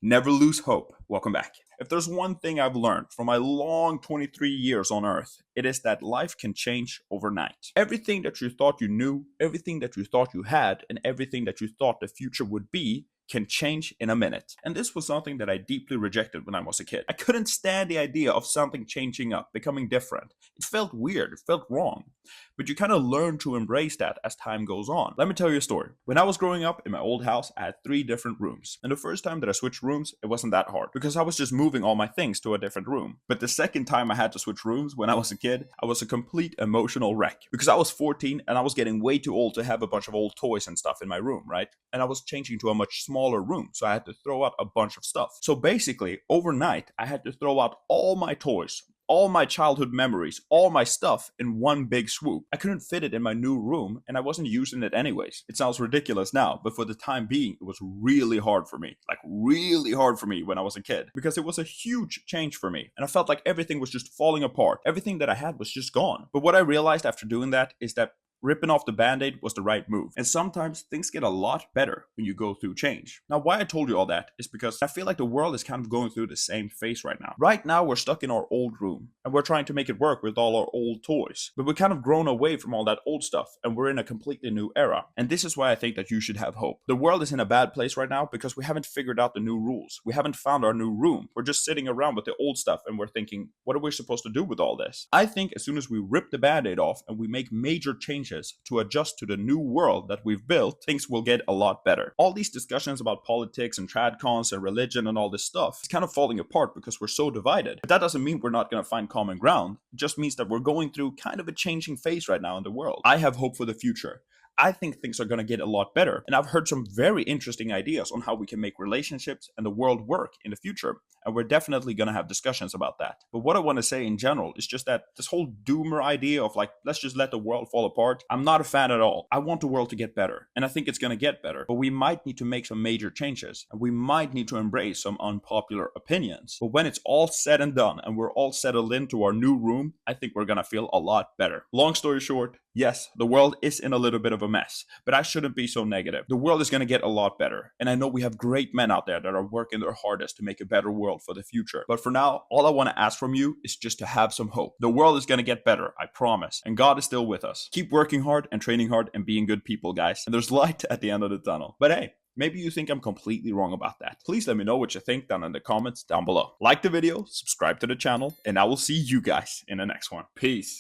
Never lose hope. Welcome back. If there's one thing I've learned from my long 23 years on Earth, it is that life can change overnight. Everything that you thought you knew, everything that you thought you had, and everything that you thought the future would be can change in a minute. And this was something that I deeply rejected when I was a kid. I couldn't stand the idea of something changing up, becoming different. It felt weird, it felt wrong. But you kind of learn to embrace that as time goes on. Let me tell you a story. When I was growing up in my old house, I had 3 different rooms. And the first time that I switched rooms, it wasn't that hard because I was just moving all my things to a different room. But the second time I had to switch rooms when I was a kid, I was a complete emotional wreck because I was 14 and I was getting way too old to have a bunch of old toys and stuff in my room, right? And I was changing to a much smaller room, so I had to throw out a bunch of stuff. So basically, overnight, I had to throw out all my toys, all my childhood memories, all my stuff in one big swoop. I couldn't fit it in my new room, and I wasn't using it anyways. It sounds ridiculous now, but for the time being, it was really hard for me. Like, really hard for me when I was a kid, because it was a huge change for me, and I felt like everything was just falling apart. Everything that I had was just gone. But what I realized after doing that is that ripping off the band-aid was the right move. And sometimes things get a lot better when you go through change. Now, why I told you all that is because I feel like the world is kind of going through the same phase right now. Right now, we're stuck in our old room, and we're trying to make it work with all our old toys. But we're kind of grown away from all that old stuff, and we're in a completely new era. And this is why I think that you should have hope. The world is in a bad place right now because we haven't figured out the new rules. We haven't found our new room. We're just sitting around with the old stuff, and we're thinking, what are we supposed to do with all this? I think as soon as we rip the band-aid off and we make major changes to adjust to the new world that we've built, things will get a lot better. All these discussions about politics and tradcons and religion and all this stuff is kind of falling apart because we're so divided. But that doesn't mean we're not going to find common ground. It just means that we're going through kind of a changing phase right now in the world. I have hope for the future. I think things are going to get a lot better. And I've heard some very interesting ideas on how we can make relationships and the world work in the future. And we're definitely going to have discussions about that. But what I want to say in general is just that this whole doomer idea of like, let's just let the world fall apart, I'm not a fan at all. I want the world to get better. And I think it's going to get better. But we might need to make some major changes. And we might need to embrace some unpopular opinions. But when it's all said and done and we're all settled into our new room, I think we're going to feel a lot better. Long story short, yes, the world is in a little bit of a mess, but I shouldn't be so negative. The world is going to get a lot better. And I know we have great men out there that are working their hardest to make a better world for the future. But for now, all I want to ask from you is just to have some hope. The world is going to get better, I promise. And God is still with us. Keep working hard and training hard and being good people, guys. And there's light at the end of the tunnel. But hey, maybe you think I'm completely wrong about that. Please let me know what you think down in the comments down below. Like the video, subscribe to the channel, and I will see you guys in the next one. Peace.